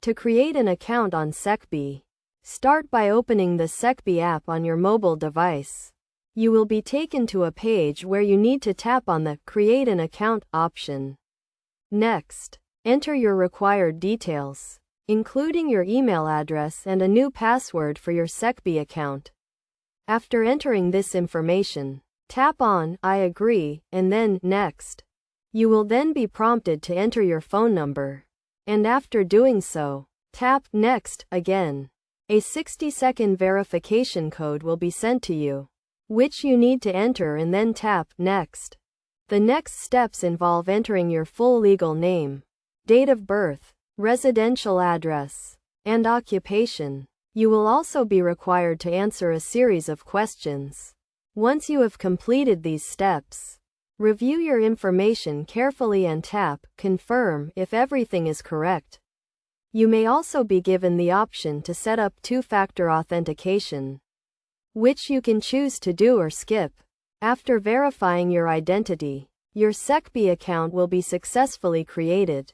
To create an account on Shakepay, start by opening the Shakepay app on your mobile device. You will be taken to a page where you need to tap on the Create an Account option. Next, enter your required details, including your email address and a new password for your Shakepay account. After entering this information, tap on I agree and then Next. You will then be prompted to enter your phone number. And after doing so, tap Next again. A 60-second verification code will be sent to you, which you need to enter and then tap Next. The next steps involve entering your full legal name, date of birth, residential address, and occupation. You will also be required to answer a series of questions. Once you have completed these steps, review your information carefully and tap Confirm if everything is correct. You may also be given the option to set up two-factor authentication, which you can choose to do or skip. After verifying your identity, your Shakepay account will be successfully created.